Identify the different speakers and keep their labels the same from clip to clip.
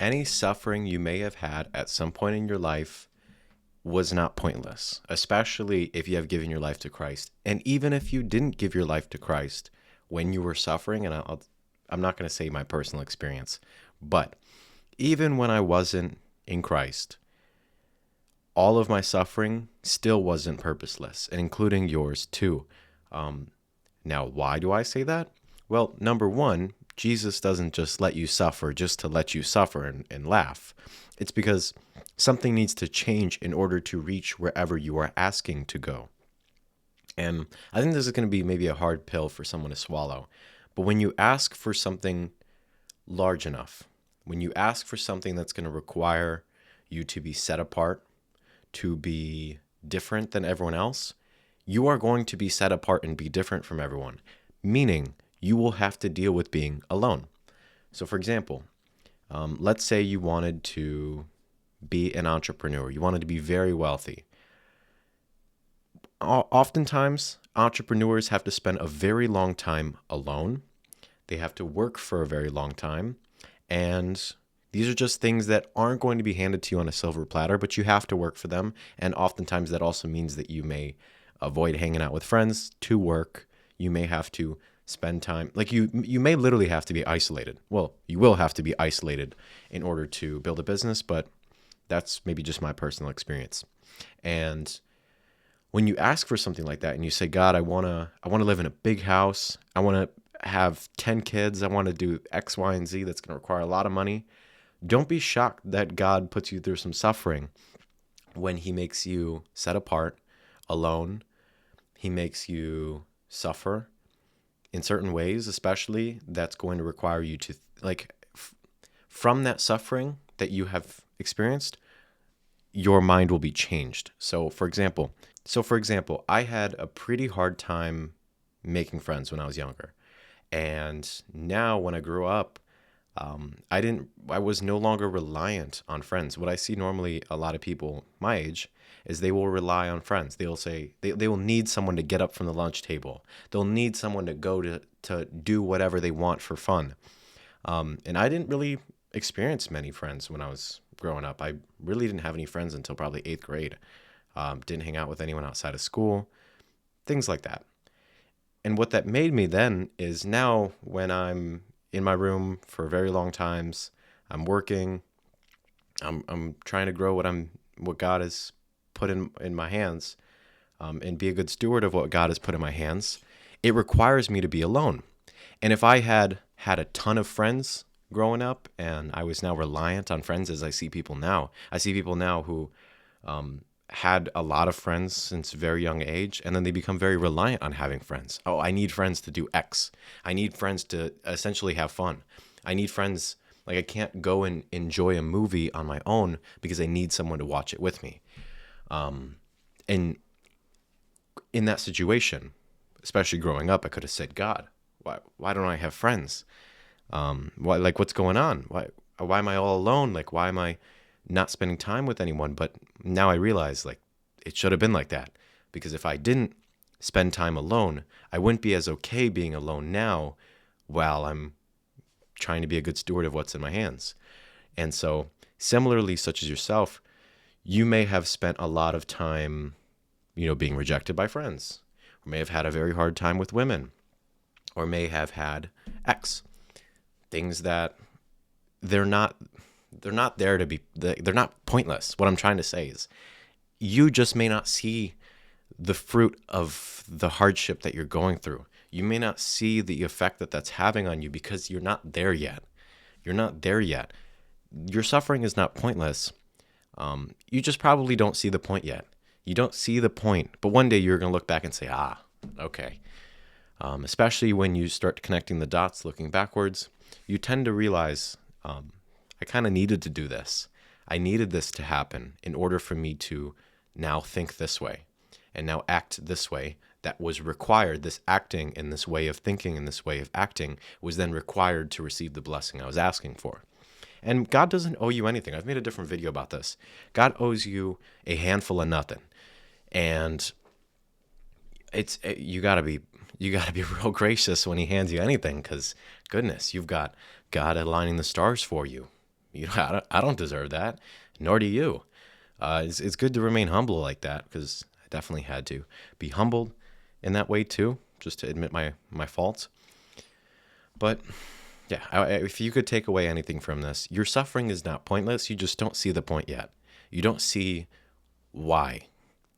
Speaker 1: any suffering you may have had at some point in your life was not pointless, especially if you have given your life to Christ. And even if you didn't give your life to Christ when you were suffering, and I'm not going to say my personal experience, but even when I wasn't in Christ, all of my suffering still wasn't purposeless, and including yours too. Um, Now, why do I say that? Well, number one, Jesus doesn't just let you suffer just to let you suffer and laugh. It's because something needs to change in order to reach wherever you are asking to go. And I think this is going to be maybe a hard pill for someone to swallow. But when you ask for something large enough, when you ask for something that's going to require you to be set apart, to be different than everyone else, you are going to be set apart and be different from everyone, meaning you will have to deal with being alone. So, for example, let's say you wanted to be an entrepreneur, you wanted to be very wealthy. Oftentimes, entrepreneurs have to spend a very long time alone. They have to work for a very long time. And these are just things that aren't going to be handed to you on a silver platter, but you have to work for them. And oftentimes, that also means that you may avoid hanging out with friends to work. You may have to spend time, like you may literally have to be isolated. Well, you will have to be isolated in order to build a business, but that's maybe just my personal experience. And when you ask for something like that and you say, God, I want to live in a big house. I want to have 10 kids. I want to do X, Y, and Z that's going to require a lot of money. Don't be shocked that God puts you through some suffering when he makes you set apart, alone. He makes you suffer in certain ways, especially that's going to require you to from that suffering that you have experienced, your mind will be changed. So for example, I had a pretty hard time making friends when I was younger. And now when I grew up, I was no longer reliant on friends. What I see normally a lot of people my age is they will rely on friends. They'll say they will need someone to get up from the lunch table. They'll need someone to go to do whatever they want for fun. And I didn't really experience many friends when I was growing up. I really didn't have any friends until probably eighth grade. Didn't hang out with anyone outside of school, things like that. And what that made me then is now when I'm in my room for very long times, I'm working, I'm trying to grow what God has put in my hands, and be a good steward of what God has put in my hands. It requires me to be alone. And if I had a ton of friends growing up and I was now reliant on friends, as I see people now who had a lot of friends since a very young age, and then they become very reliant on having friends. Oh, I need friends to do X. I need friends to essentially have fun. I need friends, like I can't go and enjoy a movie on my own because I need someone to watch it with me. And in that situation, especially growing up, I could have said, God, why don't I have friends? What's going on? Why am I all alone? Like, why am I not spending time with anyone? But now I realize, like, it should have been like that, because if I didn't spend time alone, I wouldn't be as okay being alone now while I'm trying to be a good steward of what's in my hands. And so similarly, such as yourself, you may have spent a lot of time, being rejected by friends, or may have had a very hard time with women, or may have had X things that they're not there to be, they're not pointless. What I'm trying to say is you just may not see the fruit of the hardship that you're going through. You may not see the effect that that's having on you because you're not there yet. You're not there yet. Your suffering is not pointless. You just probably don't see the point yet. You don't see the point, but one day you're going to look back and say, okay. Especially when you start connecting the dots, looking backwards, you tend to realize, I kind of needed to do this. I needed this to happen in order for me to now think this way and now act this way. That was required. This acting in this way of thinking, in this way of acting, was then required to receive the blessing I was asking for. And God doesn't owe you anything. I've made a different video about this. God owes you a handful of nothing. And you gotta be real gracious when he hands you anything, because goodness, you've got God aligning the stars for you. I don't deserve that, nor do you. It's good to remain humble like that, because I definitely had to be humbled in that way too, just to admit my faults. But yeah, if you could take away anything from this, your suffering is not pointless. You just don't see the point yet. You don't see why.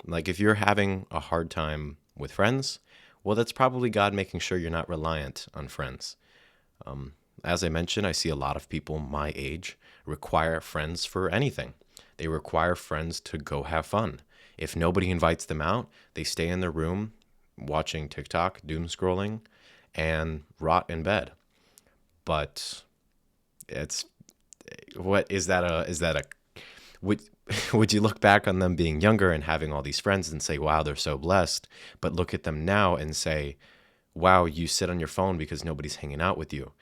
Speaker 1: Like if you're having a hard time with friends, well, that's probably God making sure you're not reliant on friends. As I mentioned, I see a lot of people my age require friends for anything. They require friends to go have fun. If nobody invites them out, they stay in their room watching TikTok, doom scrolling, and rot in bed. But it's what is that a would would you look back on them being younger and having all these friends and say, wow, they're so blessed, but look at them now and say, wow, you sit on your phone because nobody's hanging out with you?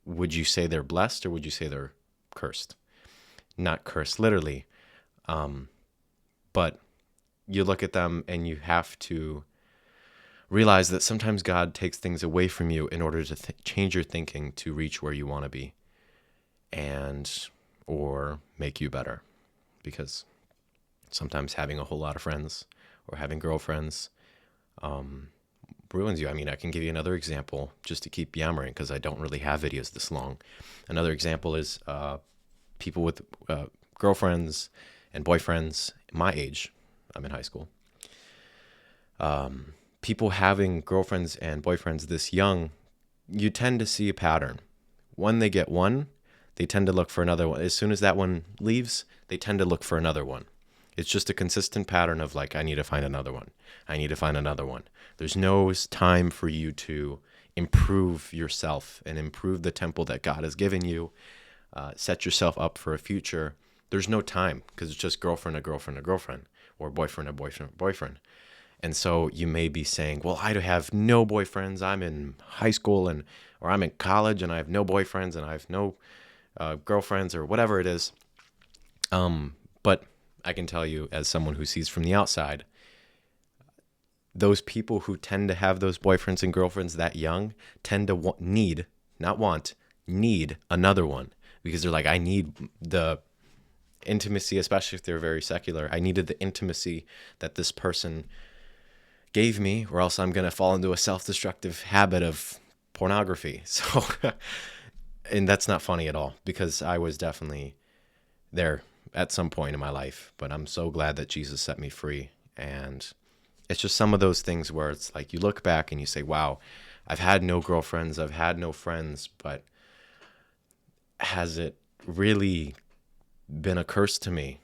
Speaker 1: Would you say they're blessed, or would you say they're cursed? Not cursed literally, but you look at them and you have to realize that sometimes God takes things away from you in order to change your thinking to reach where you want to be, and or make you better. Because sometimes having a whole lot of friends or having girlfriends ruins you. I mean, I can give you another example just to keep yammering, because I don't really have videos this long. Another example is people with girlfriends and boyfriends my age. I'm in high school. People having girlfriends and boyfriends this young, you tend to see a pattern. When they get one, they tend to look for another one. As soon as that one leaves, they tend to look for another one. It's just a consistent pattern of like, I need to find another one. I need to find another one. There's no time for you to improve yourself and improve the temple that God has given you. Set yourself up for a future. There's no time, because it's just girlfriend, a girlfriend, a girlfriend, or boyfriend, a boyfriend, a boyfriend. And so you may be saying, well, I have no boyfriends. I'm in high school or I'm in college and I have no boyfriends and I have no girlfriends, or whatever it is. But I can tell you, as someone who sees from the outside, those people who tend to have those boyfriends and girlfriends that young tend to need another one, because they're like, I need the intimacy, especially if they're very secular. I needed the intimacy that this person gave me, or else I'm going to fall into a self-destructive habit of pornography. So, and that's not funny at all, because I was definitely there at some point in my life, but I'm so glad that Jesus set me free. And it's just some of those things where it's like, you look back and you say, wow, I've had no girlfriends, I've had no friends, but has it really been a curse to me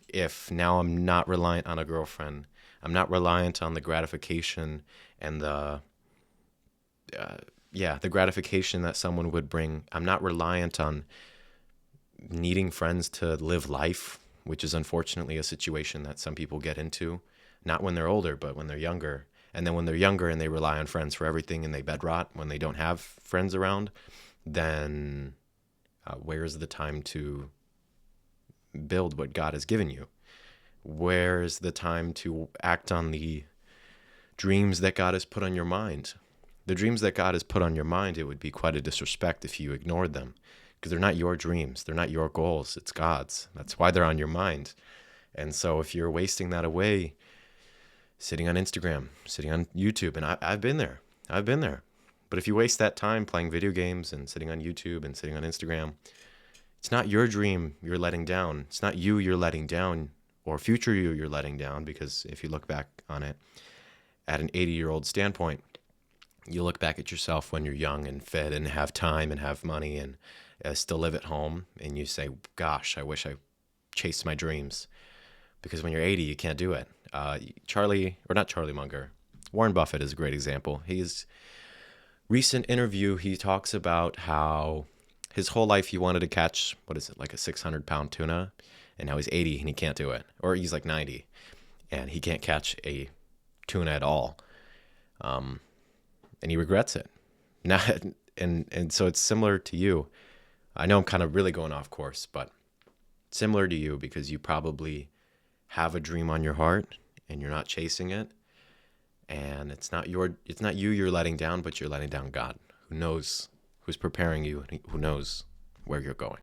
Speaker 1: if now I'm not reliant on a girlfriend? I'm not reliant on the gratification and the gratification that someone would bring. I'm not reliant on needing friends to live life, which is unfortunately a situation that some people get into, not when they're older, but when they're younger. And then when they're younger and they rely on friends for everything and they bed rot when they don't have friends around, then where's the time to build what God has given you? Where's the time to act on the dreams that God has put on your mind? The dreams that God has put on your mind, it would be quite a disrespect if you ignored them, because they're not your dreams. They're not your goals. It's God's. That's why they're on your mind. And so if you're wasting that away, sitting on Instagram, sitting on YouTube, and I've been there. I've been there. But if you waste that time playing video games and sitting on YouTube and sitting on Instagram, it's not your dream you're letting down. It's not you you're letting down, or future you're letting down, because if you look back on it at an 80-year-old standpoint, you look back at yourself when you're young and fit and have time and have money and still live at home, and you say, gosh, I wish I chased my dreams. Because when you're 80, you can't do it. Charlie Munger, Warren Buffett is a great example. His recent interview, he talks about how his whole life he wanted to catch, like a 600-pound tuna, and now he's 80 and he can't do it. Or he's like 90 and he can't catch a tuna at all. And he regrets it. Now, and so it's similar to you. I know I'm kind of really going off course, but similar to you, because you probably have a dream on your heart and you're not chasing it. And it's not you you're letting down, but you're letting down God, who knows, who's preparing you, and who knows where you're going.